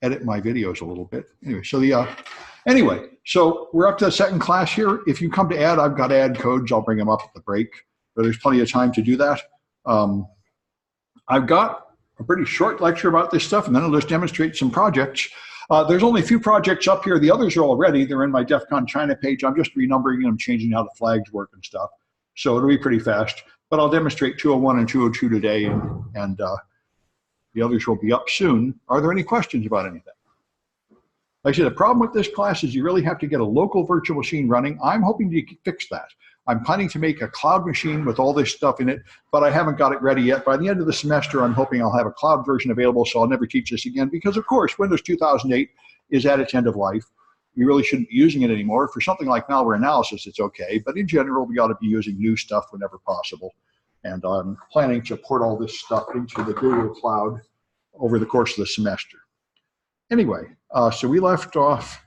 edit my videos a little bit. Anyway, so we're up to the second class here. If you come to add, I've got add codes. I'll bring them up at the break, but there's plenty of time to do that. I've got a pretty short lecture about this stuff, and then I'll just demonstrate some projects. There's only a few projects up here. The others are all ready. They're in my DEF CON China page. I'm just renumbering them, changing how the flags work and stuff. So it'll be pretty fast. But I'll demonstrate 201 and 202 today, and the others will be up soon. Are there any questions about anything? Like I said, the problem with this class is you really have to get a local virtual machine running. I'm hoping to fix that. I'm planning to make a cloud machine with all this stuff in it, but I haven't got it ready yet. By the end of the semester, I'm hoping I'll have a cloud version available, so I'll never teach this again, because of course, Windows 2008 is at its end of life. We really shouldn't be using it anymore. For something like malware analysis, it's okay, but in general, we ought to be using new stuff whenever possible. And I'm planning to port all this stuff into the Google Cloud over the course of the semester. Anyway, so we left off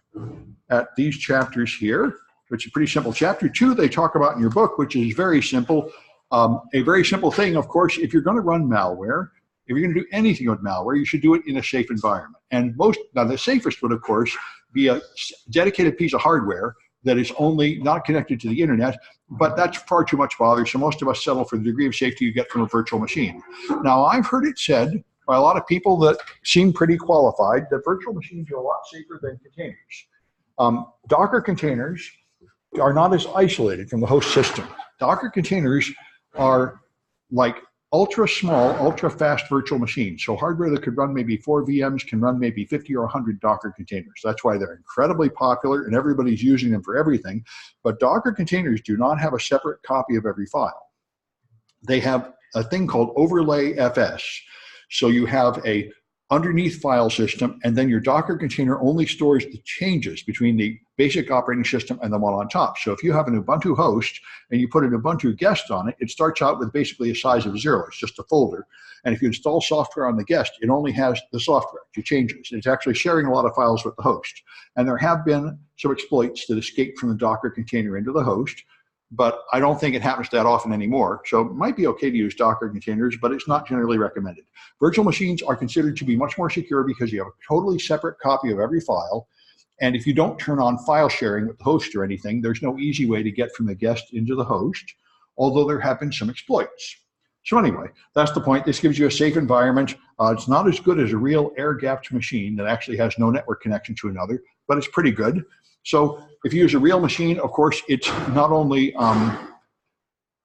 at these chapters here, which is a pretty simple. Chapter 2, they talk about in your book, which is very simple. A very simple thing, of course, if you're going to run malware, if you're going to do anything with malware, you should do it in a safe environment. And now the safest would, of course, be a dedicated piece of hardware that is only not connected to the internet, but that's far too much bother, so most of us settle for the degree of safety you get from a virtual machine. Now, I've heard it said by a lot of people that seem pretty qualified that virtual machines are a lot safer than containers. Docker containers are not as isolated from the host system. Docker containers are like ultra small, ultra fast virtual machines. So hardware that could run maybe 4 VMs can run maybe 50 or 100 Docker containers. That's why they're incredibly popular and everybody's using them for everything. But Docker containers do not have a separate copy of every file. They have a thing called overlay FS. So you have a underneath file system, and then your Docker container only stores the changes between the basic operating system and the one on top. So if you have an Ubuntu host and you put an Ubuntu guest on it, it starts out with basically a size of 0. It's just a folder. And if you install software on the guest, it only has the software, your changes. It's actually sharing a lot of files with the host. And there have been some exploits that escape from the Docker container into the host, but I don't think it happens that often anymore. So it might be okay to use Docker containers, but it's not generally recommended. Virtual machines are considered to be much more secure because you have a totally separate copy of every file. And if you don't turn on file sharing with the host or anything, there's no easy way to get from the guest into the host, although there have been some exploits. So anyway, that's the point. This gives you a safe environment. It's not as good as a real air-gapped machine that actually has no network connection to another, but it's pretty good. So if you use a real machine, of course, it's not only,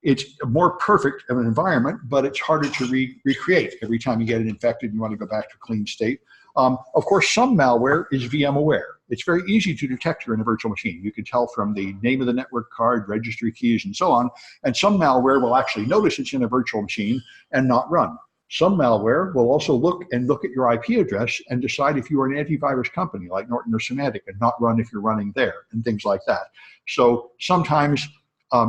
it's more perfect of an environment, but it's harder to recreate every time you get it infected and you want to go back to a clean state. Of course, some malware is VM aware. It's very easy to detect here in a virtual machine. You can tell from the name of the network card, registry keys, and so on. And some malware will actually notice it's in a virtual machine and not run. Some malware will also look at your IP address and decide if you are an antivirus company like Norton or Symantec and not run if you're running there and things like that. So sometimes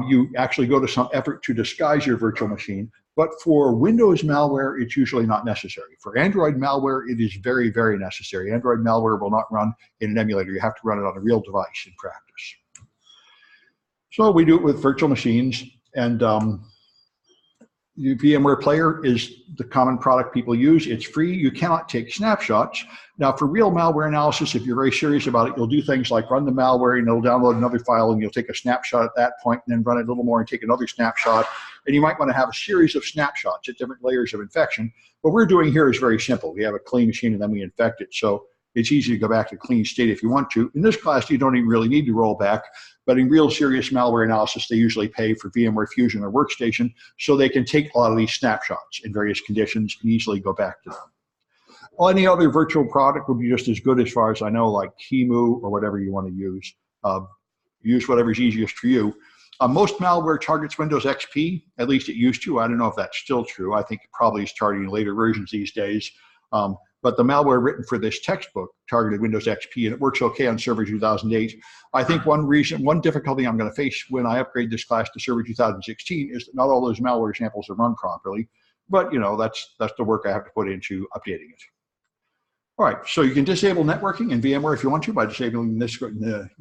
you actually go to some effort to disguise your virtual machine, but for Windows malware, it's usually not necessary. For Android malware, it is very, very necessary. Android malware will not run in an emulator. You have to run it on a real device in practice. So we do it with virtual machines, and the VMware Player is the common product people use. It's free. You cannot take snapshots. Now, for real malware analysis, if you're very serious about it, you'll do things like run the malware, and it'll download another file, and you'll take a snapshot at that point, and then run it a little more and take another snapshot. And you might want to have a series of snapshots at different layers of infection. What we're doing here is very simple. We have a clean machine, and then we infect it. So it's easy to go back to clean state if you want to. In this class, you don't even really need to roll back. But in real serious malware analysis, they usually pay for VMware Fusion or Workstation so they can take a lot of these snapshots in various conditions and easily go back to them. Any other virtual product would be just as good as far as I know, like Kimu or whatever you want to use. Use whatever's easiest for you. Most malware targets Windows XP, at least it used to. I don't know if that's still true. I think it probably is targeting later versions these days. But the malware written for this textbook targeted Windows XP, and it works okay on Server 2008. I think one difficulty I'm going to face when I upgrade this class to Server 2016 is that not all those malware samples are run properly. But you know, that's the work I have to put into updating it. All right, so you can disable networking in VMware if you want to by disabling this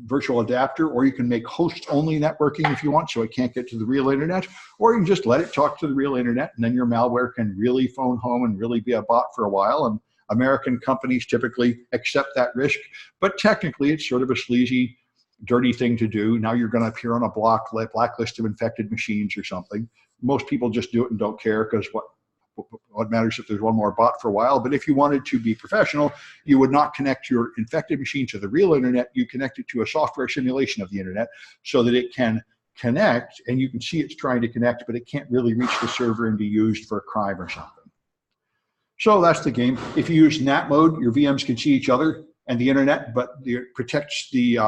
virtual adapter, or you can make host-only networking if you want, so it can't get to the real internet, or you can just let it talk to the real internet, and then your malware can really phone home and really be a bot for a while. And American companies typically accept that risk, but technically it's sort of a sleazy, dirty thing to do. Now you're going to appear on a blacklist of infected machines or something. Most people just do it and don't care, because what matters if there's one more bot for a while. But if you wanted to be professional, you would not connect your infected machine to the real internet. You connect it to a software simulation of the internet so that it can connect, and you can see it's trying to connect, but it can't really reach the server and be used for a crime or something. So that's the game. If you use NAT mode, your VMs can see each other and the internet, but it protects the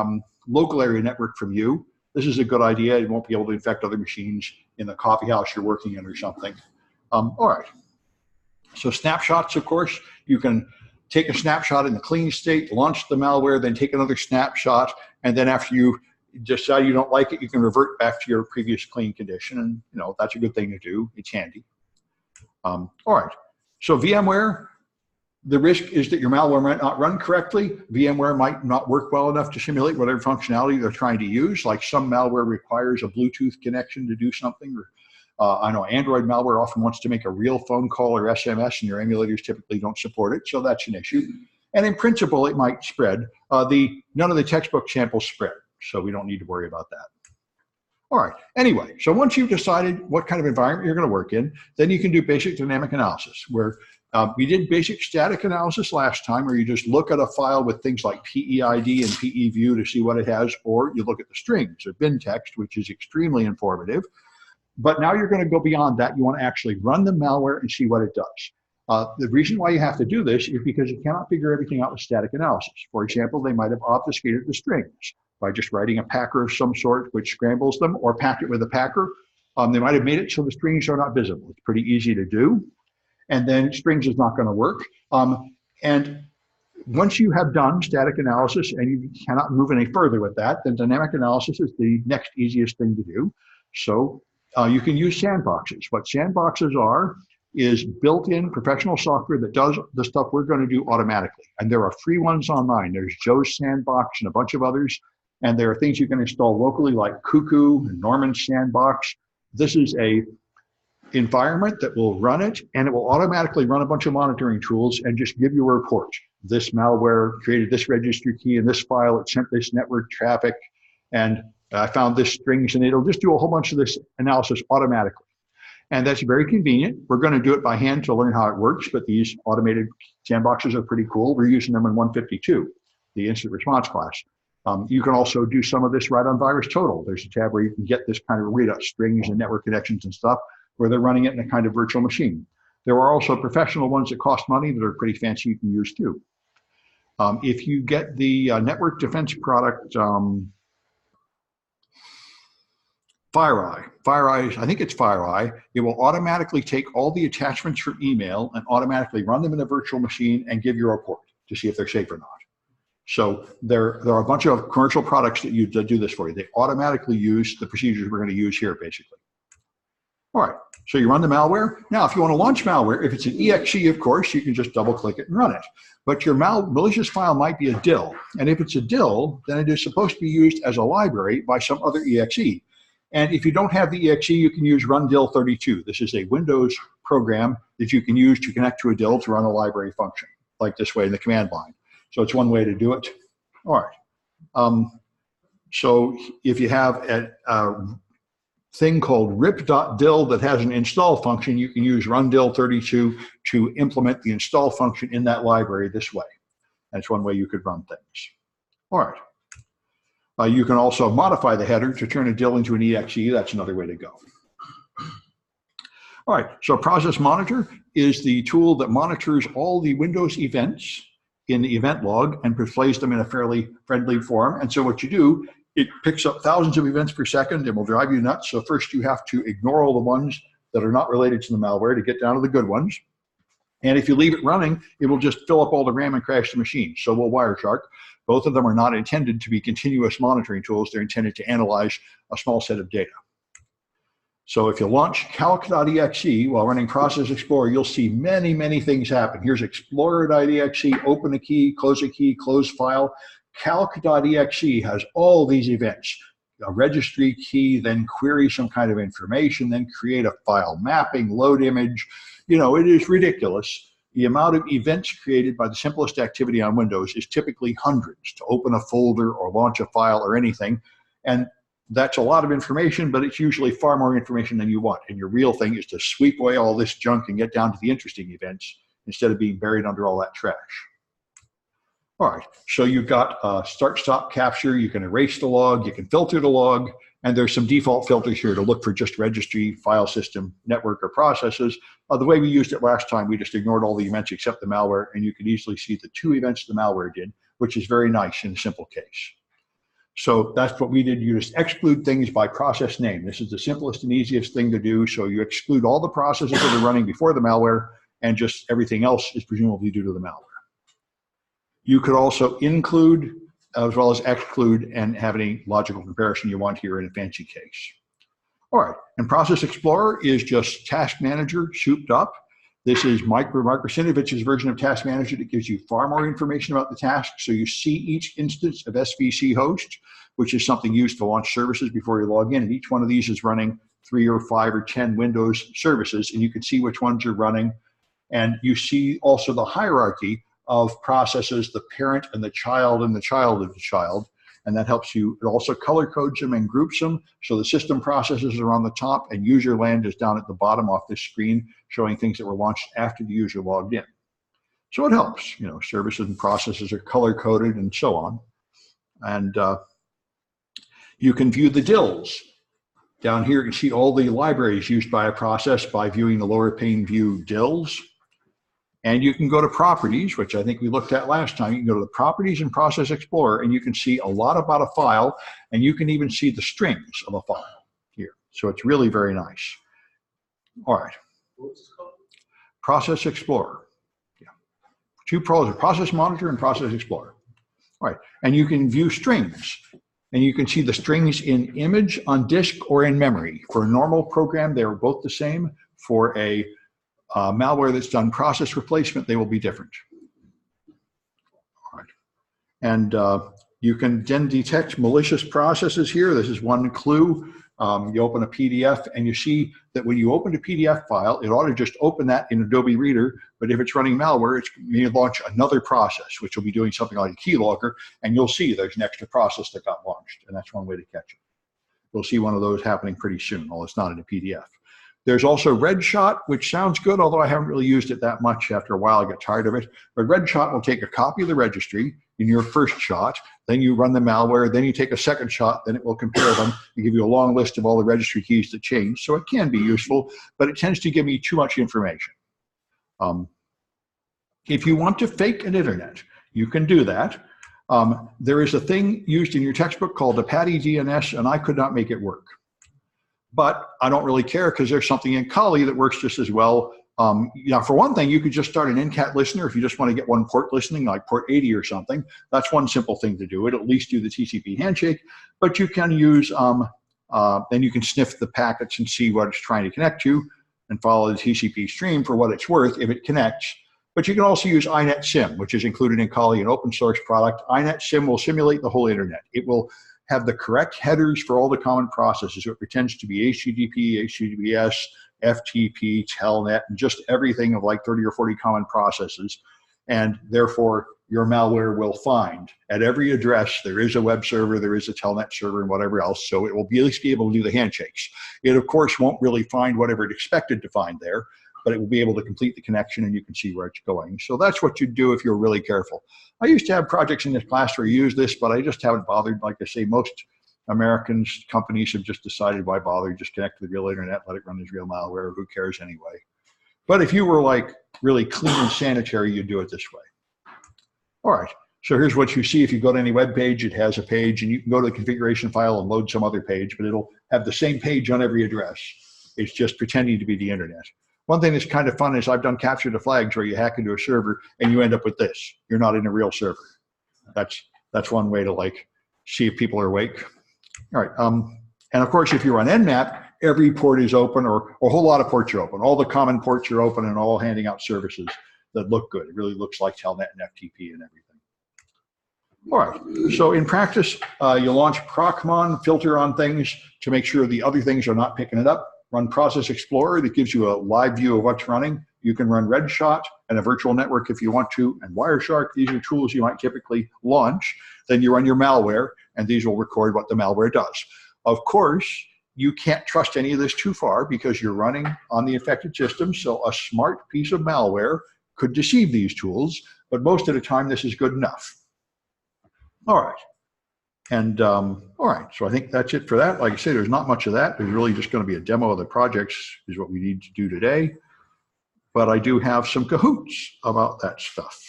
local area network from you. This is a good idea. You won't be able to infect other machines in the coffee house you're working in or something. All right. So snapshots, of course, you can take a snapshot in the clean state, launch the malware, then take another snapshot, and then after you decide you don't like it, you can revert back to your previous clean condition, and that's a good thing to do. It's handy. All right. So VMware, the risk is that your malware might not run correctly. VMware might not work well enough to simulate whatever functionality they're trying to use. Like some malware requires a Bluetooth connection to do something. Or I know Android malware often wants to make a real phone call or SMS, and your emulators typically don't support it. So that's an issue. And in principle, it might spread. None of the textbook samples spread, so we don't need to worry about that. All right. Anyway, so once you've decided what kind of environment you're going to work in, then you can do basic dynamic analysis, where we did basic static analysis last time, where you just look at a file with things like PEID and PEView to see what it has, or you look at the strings or bin text, which is extremely informative. But now you're going to go beyond that. You want to actually run the malware and see what it does. The reason why you have to do this is because you cannot figure everything out with static analysis. For example, they might have obfuscated the strings by just writing a packer of some sort which scrambles them, or packed it with a packer. They might have made it so the strings are not visible. It's pretty easy to do. And then strings is not going to work. And once you have done static analysis and you cannot move any further with that, then dynamic analysis is the next easiest thing to do. So you can use sandboxes. What sandboxes are is built-in professional software that does the stuff we're going to do automatically. And there are free ones online. There's Joe's Sandbox and a bunch of others. And there are things you can install locally like Cuckoo and Norman's Sandbox. This is a environment that will run it, and it will automatically run a bunch of monitoring tools and just give you a report. This malware created this registry key in this file. It sent this network traffic, and I found this strings, and it'll just do a whole bunch of this analysis automatically. And that's very convenient. We're going to do it by hand to learn how it works, but these automated sandboxes are pretty cool. We're using them in 152, the incident response class. You can also do some of this right on VirusTotal. There's a tab where you can get this kind of read out strings and network connections and stuff, where they're running it in a kind of virtual machine. There are also professional ones that cost money that are pretty fancy you can use too. If you get the network defense product, FireEye, I think it's FireEye, it will automatically take all the attachments from email and automatically run them in a virtual machine and give you a report to see if they're safe or not. So there are a bunch of commercial products that do this for you. They automatically use the procedures we're going to use here, basically. All right, so you run the malware. Now, if you want to launch malware, if it's an exe, of course, you can just double-click it and run it. But your malicious file might be a DIL. And if it's a DIL, then it is supposed to be used as a library by some other exe. And if you don't have the exe, you can use rundil32. This is a Windows program that you can use to connect to a DIL to run a library function, like this way in the command line. So it's one way to do it. All right. So if you have a thing called rip.dil that has an install function, you can use rundil32 to implement the install function in that library this way. That's one way you could run things. All right. You can also modify the header to turn a DIL into an exe. That's another way to go. All right, so Process Monitor is the tool that monitors all the Windows events in the event log and displays them in a fairly friendly form. And so what you do, it picks up thousands of events per second and will drive you nuts. So first you have to ignore all the ones that are not related to the malware to get down to the good ones. And if you leave it running, it will just fill up all the RAM and crash the machine. So will Wireshark. Both of them are not intended to be continuous monitoring tools. They're intended to analyze a small set of data. So if you launch Calc.exe while running Process Explorer, you'll see many, many things happen. Here's Explorer.exe, open a key, close file. Calc.exe has all these events. A registry key, then query some kind of information, then create a file mapping, load image. You know, it is ridiculous. the amount of events created by the simplest activity on Windows is typically hundreds to open a folder or launch a file or anything. And that's a lot of information, but it's usually far more information than you want. And your real thing is to sweep away all this junk and get down to the interesting events instead of being buried under all that trash. All right, so you've got start, stop, capture. You can erase the log, you can filter the log, and there's some default filters here to look for just registry, file system, network, or processes. The way we used it last time, we just ignored all the events except the malware, and you can easily see the 2 events the malware did, which is very nice in a simple case. So that's what we did. You just exclude things by process name. This is the simplest and easiest thing to do. So you exclude all the processes that are running before the malware, and just everything else is presumably due to the malware. You could also include as well as exclude and have any logical comparison you want here in a fancy case. All right, and Process Explorer is just Task Manager souped up. This is Mike Marcinovich's version of Task Manager that gives you far more information about the task. So you see each instance of SVC host, which is something used to launch services before you log in. And each one of these is running 3 or 5 or 10 Windows services, and you can see which ones are running. And you see also the hierarchy of processes, the parent and the child of the child. And that helps you. It also color codes them and groups them. So the system processes are on the top and user land is down at the bottom off this screen, showing things that were launched after the user logged in. So it helps, you know, services and processes are color coded and so on. And you can view the DLLs. Down here, you can see all the libraries used by a process by viewing the lower pane view DLLs. And you can go to Properties, which I think we looked at last time. You can go to the Properties in Process Explorer, and you can see a lot about a file, and you can even see the strings of a file here. So it's really very nice. All right. What's it called? Process Explorer. Yeah. 2 pros, Process Monitor and Process Explorer. All right. And you can view strings. And you can see the strings in image, on disk, or in memory. For a normal program, they are both the same. For a malware that's done process replacement, they will be different. All right. And you can then detect malicious processes here. This is one clue. You open a PDF and you see that when you open a PDF file, it ought to just open that in Adobe Reader, but if it's running malware, it's going to launch another process, which will be doing something like a keylogger, and you'll see there's an extra process that got launched, and that's one way to catch it. You'll see one of those happening pretty soon, although it's not in a PDF. There's also Regshot, which sounds good, although I haven't really used it that much. After a while, I get tired of it. But Regshot will take a copy of the registry in your first shot, then you run the malware, then you take a second shot, then it will compare them and give you a long list of all the registry keys that change. So it can be useful, but it tends to give me too much information. If you want to fake an internet, you can do that. There is a thing used in your textbook called a PATI DNS, and I could not make it work. But I don't really care because there's something in Kali that works just as well. You know, for one thing, you could just start an Ncat Listener if you just want to get one port listening, like port 80 or something. That's one simple thing to do. It'll at least do the TCP handshake. But you can use, then you can sniff the packets and see what it's trying to connect to and follow the TCP stream for what it's worth if it connects. But you can also use INetSim, which is included in Kali, an open source product. INetSim will simulate the whole internet. It will have the correct headers for all the common processes. So it pretends to be HTTP, HTTPS, FTP, Telnet, and just everything of like 30 or 40 common processes. And therefore, your malware will find at every address there is a web server, there is a Telnet server, and whatever else. So it will at least be able to do the handshakes. It, of course, won't really find whatever it expected to find there, but it will be able to complete the connection and you can see where it's going. So that's what you do if you're really careful. I used to have projects in this class where I use this, but I just haven't bothered. Like I say, most Americans, companies have just decided why bother, just connect to the real internet, let it run as real malware, who cares anyway. But if you were like really clean and sanitary, you'd do it this way. All right, so here's what you see. If you go to any web page, it has a page and you can go to the configuration file and load some other page, but it'll have the same page on every address. It's just pretending to be the internet. One thing that's kind of fun is I've done capture the flags where you hack into a server and you end up with this. You're not in a real server. That's one way to like see if people are awake. All right, and of course, if you run Nmap, every port is open, or a whole lot of ports are open. All the common ports are open and all handing out services that look good. It really looks like Telnet and FTP and everything. All right, so in practice, you launch Procmon, filter on things to make sure the other things are not picking it up. Run Process Explorer that gives you a live view of what's running. You can run Regshot and a virtual network if you want to, and Wireshark. These are tools you might typically launch. Then you run your malware, and these will record what the malware does. Of course, you can't trust any of this too far because you're running on the affected system, so a smart piece of malware could deceive these tools, but most of the time this is good enough. All right. And all right, so I think that's it for that. Like I say, there's not much of that. There's really just going to be a demo of the projects is what we need to do today. But I do have some cahoots about that stuff.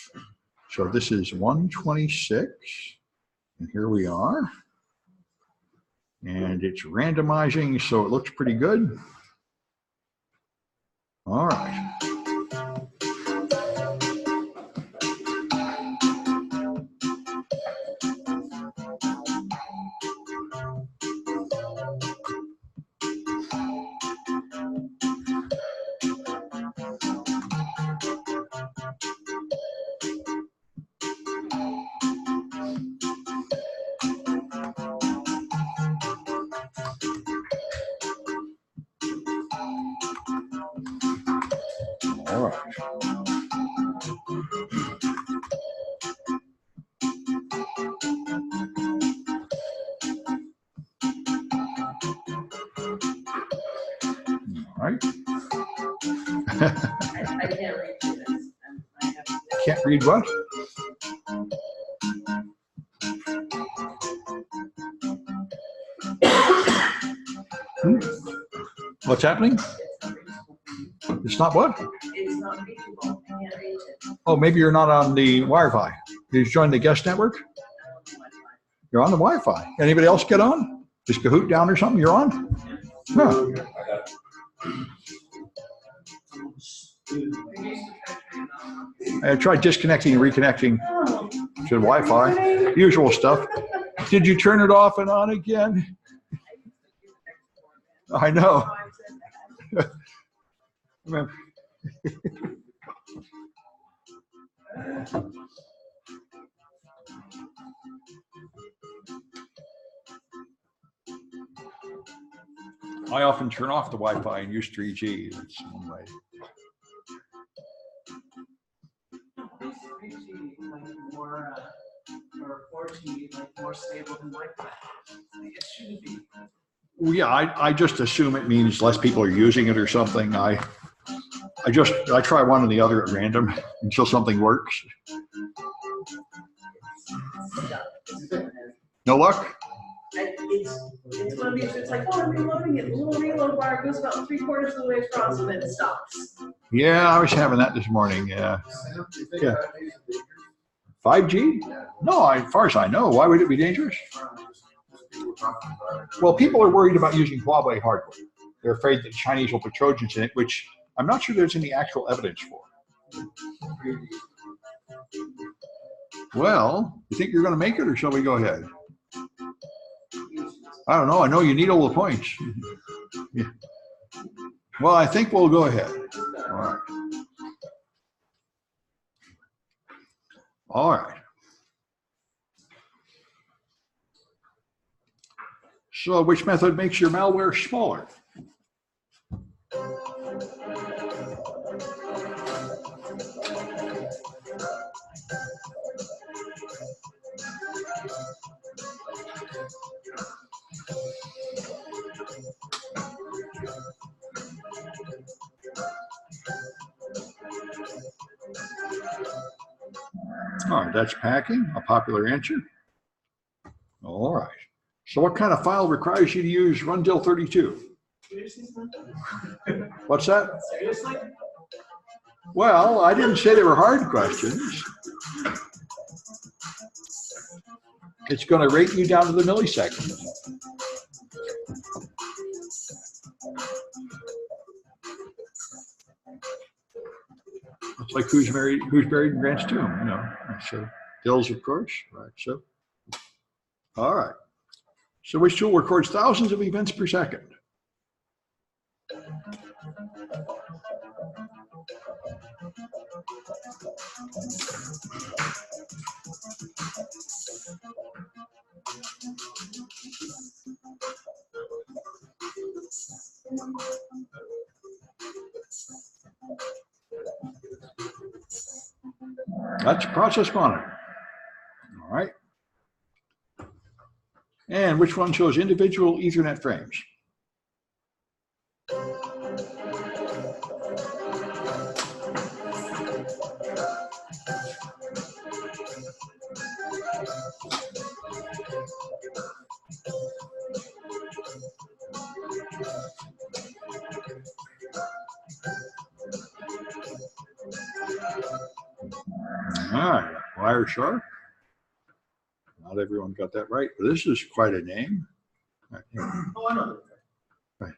So this is 126, and here we are. And it's randomizing, so it looks pretty good. All right. All right. All right. I can't read this. Can't read what? What's happening? It's not what? It's not reachable. I can't reach it. Oh, maybe you're not on the Wi-Fi. Did you join the guest network? You're on the Wi-Fi. Anybody else get on? Is Kahoot down or something? You're on? Huh. I tried disconnecting and reconnecting to the Wi-Fi. Usual stuff. Did you turn it off and on again? I know. I often turn off the Wi-Fi and use 3G. That's one way. 3G like more or 4G like more stable than Wi-Fi. It shouldn't be. Well, yeah, I just assume it means less people are using it or something. I try one and the other at random until something works. No luck? It's one of these, it's like, oh, I'm reloading it. The little reload bar goes about 3/4 of the way across and then it stops. Yeah, I was having that this morning. Yeah. Yeah. 5G? No, as far as I know. Why would it be dangerous? Well, people are worried about using Huawei hardware. They're afraid that the Chinese will put Trojans in it, which I'm not sure there's any actual evidence for. Well, you think you're going to make it, or shall we go ahead? I don't know. I know you need all the points. Yeah. Well, I think we'll go ahead. All right. All right. So which method makes your malware smaller? All right, that's packing, a popular answer. All right. So what kind of file requires you to use rundil32? What's that? Seriously? Well, I didn't say they were hard questions. It's going to rate you down to the millisecond. It's like who's buried in Grant's tomb, you know. So Dills, of course, right? So, all right. So which tool records thousands of events per second? That's process monitor. All right. And which one shows individual Ethernet frames? All right, Wireshark. Not everyone got that right, but this is quite a name. Right here. Oh, I know. Right.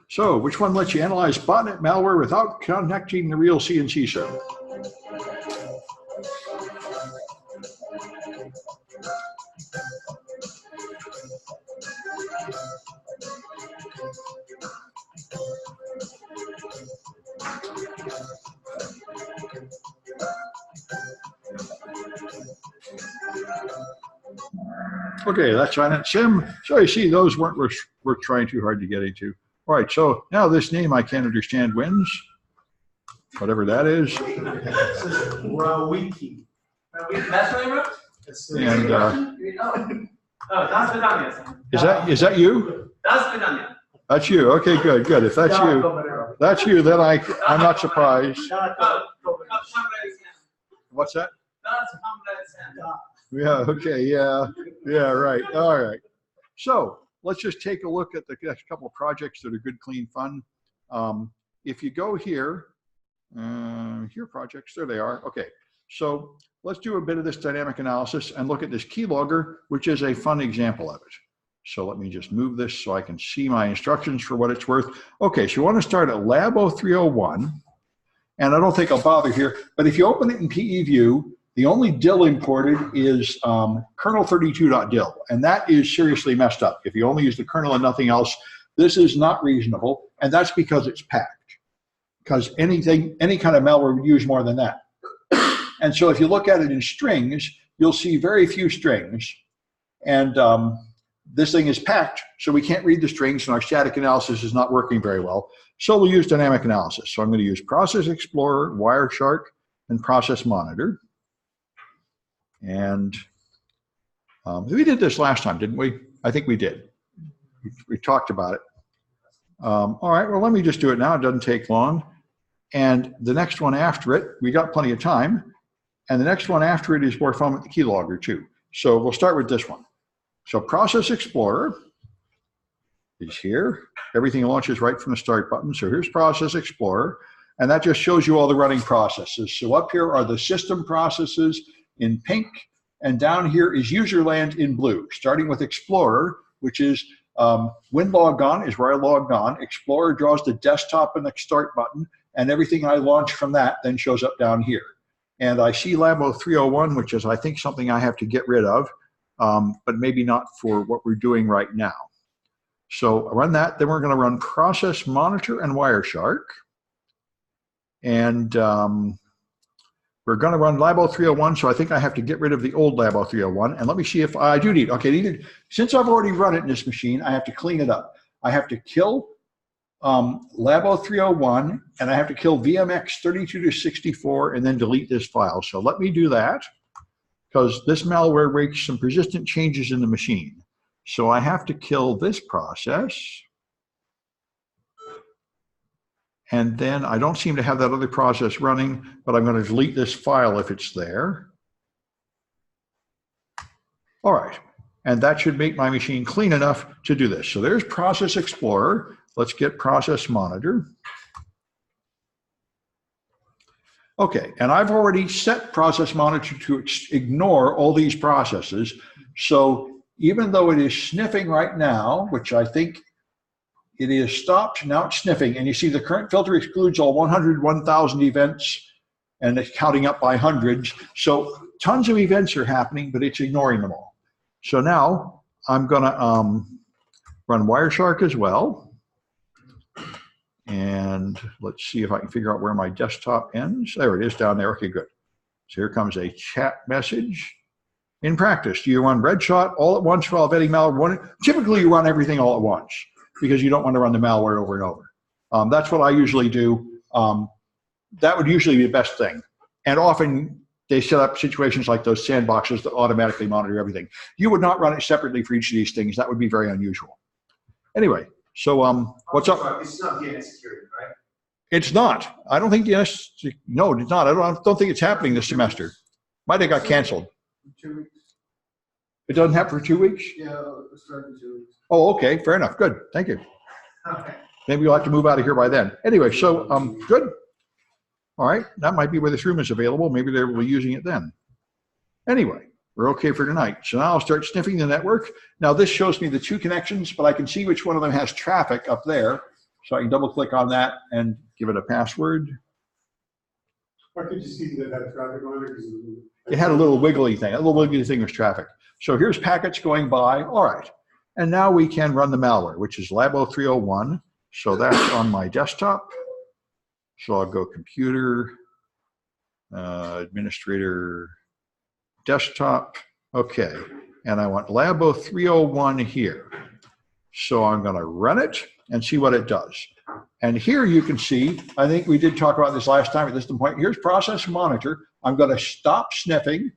So, which one lets you analyze botnet malware without connecting the real CNC server? Okay, that's INetSim. So you see, those weren't worth trying too hard to get into. All right, so now this name I can't understand wins, whatever that is. Rawiki. That's what I wrote? And das Vidania. is that you? Das Vidania. That's you. Okay, good, good. If that's you, then I'm not surprised. What's that? Yeah, okay, yeah, right. All right. So let's just take a look at the next couple of projects that are good, clean, fun. If you go here, here projects, there they are. Okay, so let's do a bit of this dynamic analysis and look at this keylogger, which is a fun example of it. So let me just move this so I can see my instructions for what it's worth. Okay, so you want to start at lab 0301, and I don't think I'll bother here, but if you open it in PE View, the only DIL imported is kernel32.dil, and that is seriously messed up. If you only use the kernel and nothing else, this is not reasonable, and that's because it's packed. Because any kind of malware would use more than that. And so if you look at it in strings, you'll see very few strings, and this thing is packed, so we can't read the strings, and our static analysis is not working very well. So we'll use dynamic analysis. So I'm going to use Process Explorer, Wireshark, and Process Monitor. And we did this last time, didn't we? I think we did. We talked about it. All right, well, let me just do it now. It doesn't take long. And the next one after it, we got plenty of time. And the next one after it is more fun with the keylogger too. So we'll start with this one. So Process Explorer is here. Everything launches right from the start button. So here's Process Explorer. And that just shows you all the running processes. So up here are the system processes in pink, and down here is userland in blue, starting with Explorer, which is when logged on is where I logged on. Explorer draws the desktop and the start button, and everything I launch from that then shows up down here. And I see lab 0301, which is, I think, something I have to get rid of, but maybe not for what we're doing right now. So run that, then we're going to run Process Monitor and Wireshark. And we're going to run lab 0301, so I think I have to get rid of the old lab 0301. And let me see if I do need, okay, since I've already run it in this machine, I have to clean it up. I have to kill lab 0301, and I have to kill VMX 32 to 64, and then delete this file. So let me do that, because this malware makes some persistent changes in the machine. So I have to kill this process. And then I don't seem to have that other process running, but I'm going to delete this file if it's there. All right, and that should make my machine clean enough to do this. So there's Process Explorer. Let's get Process Monitor. Okay, and I've already set Process Monitor to ignore all these processes. So even though it is sniffing right now, which I think it is stopped, now it's sniffing, and you see the current filter excludes all 101,000 events, and it's counting up by hundreds. So tons of events are happening, but it's ignoring them all. So now I'm gonna run Wireshark as well. And let's see if I can figure out where my desktop ends. There it is down there, okay, good. So here comes a chat message. In practice, do you run Regshot all at once while vetting malware? Typically you run everything all at once, because you don't want to run the malware over and over. That's what I usually do. That would usually be the best thing. And often they set up situations like those sandboxes that automatically monitor everything. You would not run it separately for each of these things. That would be very unusual. Anyway, so what's up? It's not DNS security, right? It's not. I don't think DNS, no, it's not. I don't think it's happening this semester. Might have got canceled. 2 weeks. It doesn't happen for 2 weeks? Yeah, it'll start in 2 weeks. Oh, okay, fair enough. Good, thank you. Okay. Maybe we'll have to move out of here by then. Anyway, so good. All right, that might be where this room is available. Maybe they will be using it then. Anyway, we're okay for tonight. So now I'll start sniffing the network. Now this shows me the 2 connections, but I can see which one of them has traffic up there. So I can double click on that and give it a password. Why could you see that had traffic on it? It had a little wiggly thing. A little wiggly thing was traffic. So here's packets going by. All right. And now we can run the malware, which is Labo 301. So that's on my desktop. So I'll go computer, administrator, desktop. Okay. And I want Labo 301 here. So I'm going to run it and see what it does. And here you can see, I think we did talk about this last time at this point. Here's process monitor. I'm going to stop sniffing.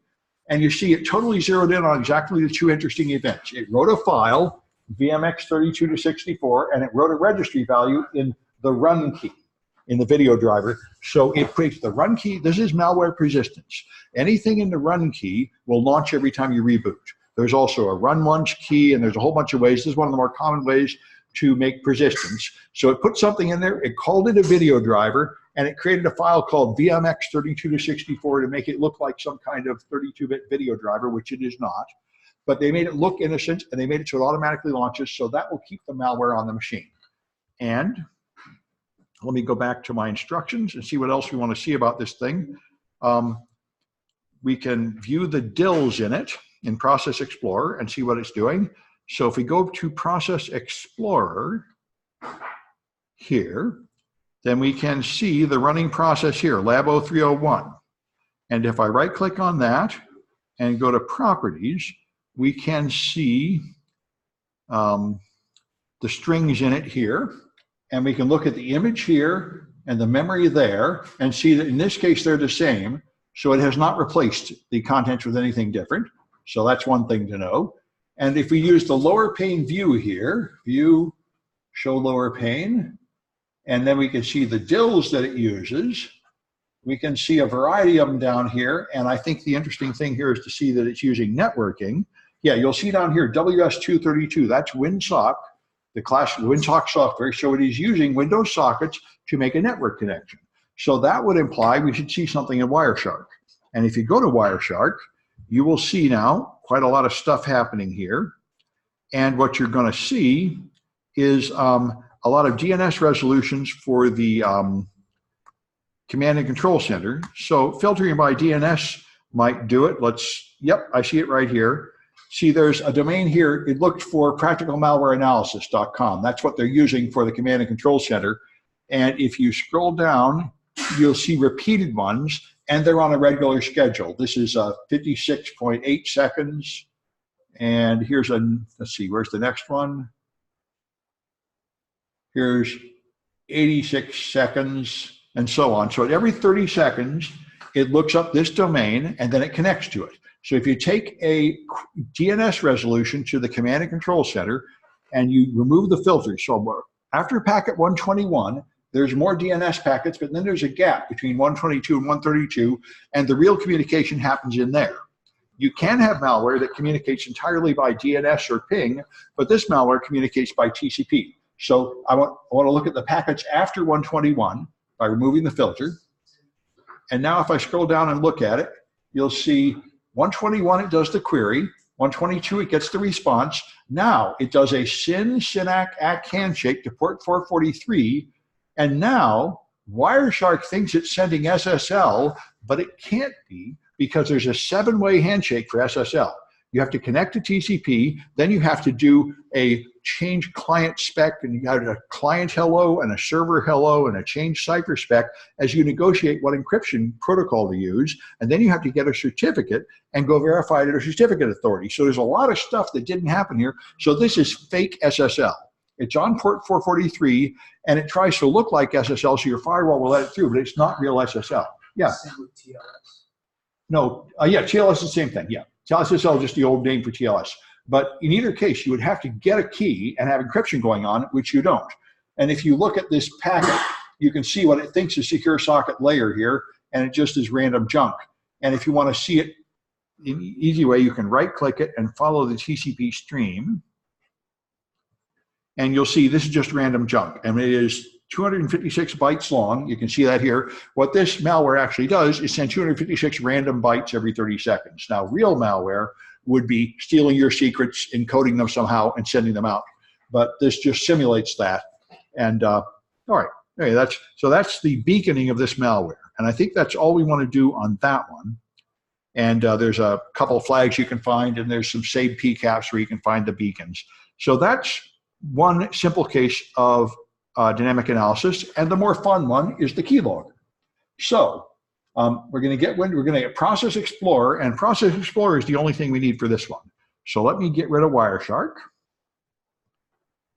And you see it totally zeroed in on exactly the 2 interesting events. It wrote a file, VMX32 to 64, and it wrote a registry value in the run key, in the video driver. So it creates the run key. This is malware persistence. Anything in the run key will launch every time you reboot. There's also a run once key, and there's a whole bunch of ways. This is one of the more common ways to make persistence. So it put something in there, it called it a video driver, and it created a file called VMX32 to 64 to make it look like some kind of 32-bit video driver, which it is not. But they made it look innocent, and they made it so it automatically launches, so that will keep the malware on the machine. And let me go back to my instructions and see what else we want to see about this thing. We can view the DLLs in it in Process Explorer and see what it's doing. So if we go to Process Explorer here, then we can see the running process here, Labo 301. And if I right-click on that and go to Properties, we can see the strings in it here. And we can look at the image here and the memory there and see that in this case, they're the same. So it has not replaced the contents with anything different. So that's one thing to know. And if we use the lower pane view here, view, show lower pane, and then we can see the DLLs that it uses. We can see a variety of them down here. And I think the interesting thing here is to see that it's using networking. Yeah, you'll see down here, WS232, that's WinSock, the classic WinSock software. So it is using Windows sockets to make a network connection. So that would imply we should see something in Wireshark. And if you go to Wireshark, you will see now quite a lot of stuff happening here. And what you're going to see is a lot of DNS resolutions for the command and control center. So filtering by DNS might do it. Yep, I see it right here. See, there's a domain here. It looked for practicalmalwareanalysis.com. That's what they're using for the command and control center. And if you scroll down, you'll see repeated ones, and they're on a regular schedule. This is 56.8 seconds. And here's let's see, where's the next one? Here's 86 seconds, and so on. So at every 30 seconds, it looks up this domain, and then it connects to it. So if you take a DNS resolution to the command and control center, and you remove the filters, so after packet 121, there's more DNS packets, but then there's a gap between 122 and 132, and the real communication happens in there. You can have malware that communicates entirely by DNS or ping, but this malware communicates by TCP. So I want to look at the packets after 121 by removing the filter. And now if I scroll down and look at it, you'll see 121, it does the query. 122, it gets the response. Now it does a SYN-ACK handshake to port 443. And now Wireshark thinks it's sending SSL, but it can't be because there's a 7-way handshake for SSL. You have to connect to TCP, then you have to do a change client spec, and you got a client hello and a server hello and a change cipher spec as you negotiate what encryption protocol to use, and then you have to get a certificate and go verify it at a certificate authority. So there's a lot of stuff that didn't happen here. So this is fake SSL. It's on port 443, and it tries to look like SSL, so your firewall will let it through, but it's not real SSL. Yeah. No, yeah, TLS is the same thing, yeah. TLSSL is just the old name for TLS. But in either case, you would have to get a key and have encryption going on, which you don't. And if you look at this packet, you can see what it thinks is secure socket layer here, and it just is random junk. And if you want to see it in an easy way, you can right-click it and follow the TCP stream. And you'll see this is just random junk. And it is 256 bytes long. You can see that here. What this malware actually does is send 256 random bytes every 30 seconds. Now, real malware would be stealing your secrets, encoding them somehow, and sending them out. But this just simulates that. And all right, anyway, that's the beaconing of this malware. And I think that's all we want to do on that one. And there's a couple of flags you can find, and there's some saved PCAPs where you can find the beacons. So that's one simple case of dynamic analysis. And the more fun one is the keylogger. So we're going to get Process Explorer, and Process Explorer is the only thing we need for this one. So let me get rid of Wireshark.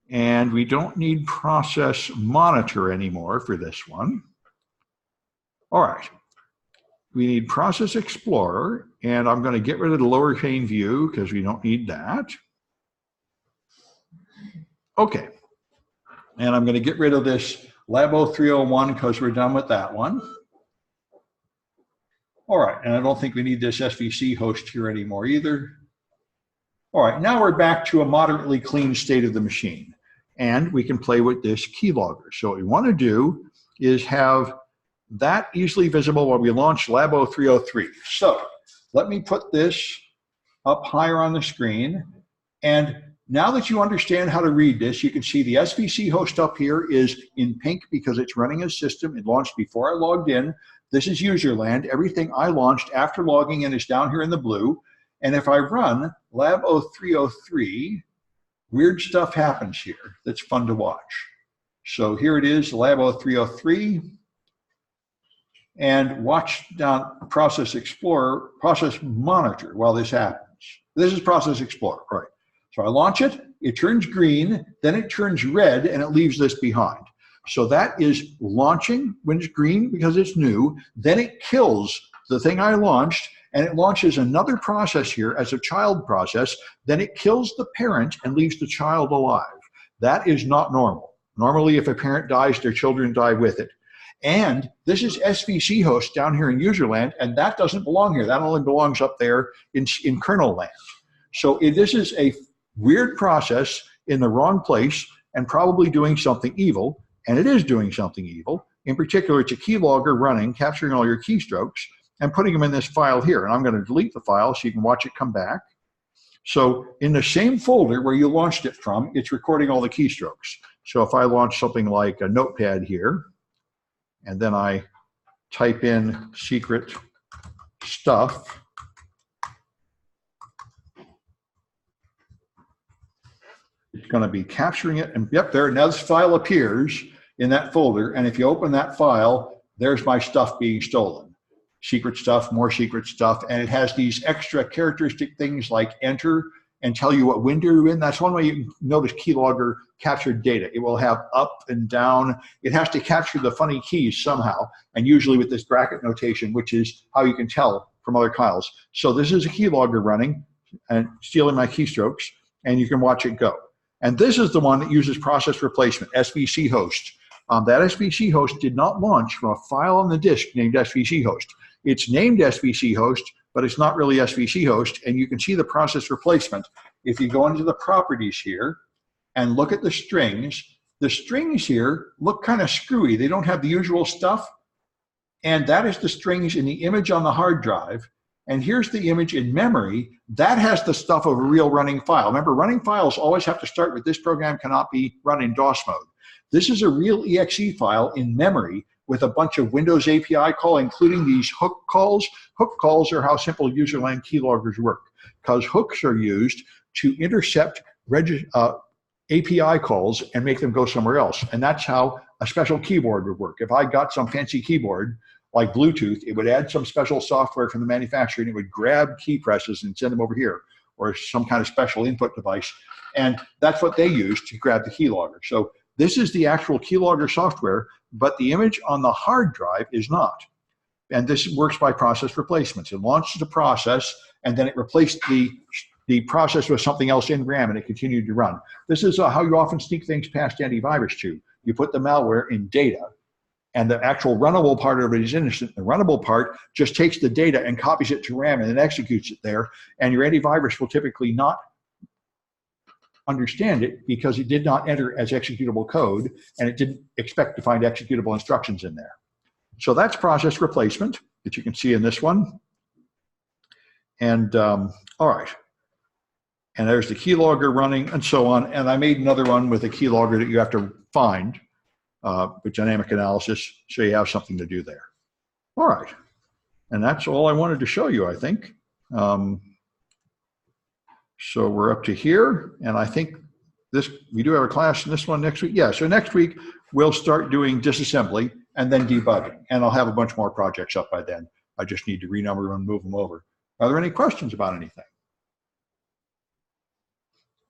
And we don't need Process Monitor anymore for this one. All right. We need Process Explorer, and I'm going to get rid of the lower chain view because we don't need that. Okay. And I'm going to get rid of this Labo 301 because we're done with that one. All right, and I don't think we need this SVC host here anymore either. All right, now we're back to a moderately clean state of the machine, and we can play with this keylogger. So what we want to do is have that easily visible when we launch Labo 303. So let me put this up higher on the screen, and now that you understand how to read this, you can see the SVC host up here is in pink because it's running a system. It launched before I logged in. This is user land. Everything I launched after logging in is down here in the blue. And if I run Labo 303, weird stuff happens here that's fun to watch. So here it is, Labo 303. And watch down Process Explorer, Process Monitor while this happens. This is Process Explorer, right? So I launch it, it turns green, then it turns red, and it leaves this behind. So that is launching when it's green because it's new. Then it kills the thing I launched, and it launches another process here as a child process. Then it kills the parent and leaves the child alive. That is not normal. Normally, if a parent dies, their children die with it. And this is SVC host down here in user land, and that doesn't belong here. That only belongs up there in kernel land. So this is a weird process in the wrong place and probably doing something evil. And it is doing something evil. In particular, it's a keylogger running, capturing all your keystrokes, and putting them in this file here. And I'm going to delete the file so you can watch it come back. So in the same folder where you launched it from, it's recording all the keystrokes. So if I launch something like a notepad here, and then I type in secret stuff, it's going to be capturing it. And yep, there, now this file appears in that folder. And if you open that file, there's my stuff being stolen. Secret stuff, more secret stuff. And it has these extra characteristic things like enter and tell you what window you're in. That's one way you can notice keylogger captured data. It will have up and down. It has to capture the funny keys somehow, and usually with this bracket notation, which is how you can tell from other files. So this is a keylogger running and stealing my keystrokes, and you can watch it go. And this is the one that uses process replacement, SVC host. That SVC host did not launch from a file on the disk named SVC host. It's named SVC host, but it's not really SVC host, and you can see the process replacement. If you go into the properties here and look at the strings here look kind of screwy. They don't have the usual stuff, and that is the strings in the image on the hard drive. And here's the image in memory. That has the stuff of a real running file. Remember, running files always have to start with this program cannot be run in DOS mode. This is a real exe file in memory with a bunch of Windows API call, including these hook calls. Hook calls are how simple userland keyloggers work, because hooks are used to intercept API calls and make them go somewhere else. And that's how a special keyboard would work. If I got some fancy keyboard like Bluetooth, it would add some special software from the manufacturer, and it would grab key presses and send them over here, or some kind of special input device. And that's what they use to grab the keylogger. So this is the actual keylogger software, but the image on the hard drive is not. And this works by process replacements. It launches a process, and then it replaced the process with something else in RAM, and it continued to run. This is how you often sneak things past antivirus too. You put the malware in data, and the actual runnable part of it is innocent. The runnable part just takes the data and copies it to RAM and then executes it there, and your antivirus will typically not understand it because it did not enter as executable code, and it didn't expect to find executable instructions in there. So that's process replacement that you can see in this one. And all right. And there's the keylogger running and so on. And I made another one with a keylogger that you have to find with dynamic analysis, so you have something to do there. All right. And that's all I wanted to show you, I think. So we're up to here. And I think we do have a class in this one next week. Yeah, so next week we'll start doing disassembly and then debugging. And I'll have a bunch more projects up by then. I just need to renumber them and move them over. Are there any questions about anything?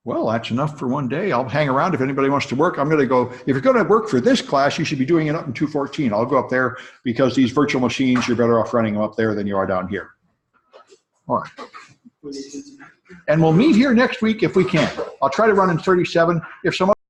Well, that's enough for one day. I'll hang around if anybody wants to work. I'm going to go, if you're going to work for this class, you should be doing it up in 214. I'll go up there because these virtual machines, you're better off running them up there than you are down here. All right. And we'll meet here next week if we can. I'll try to run in 37. If some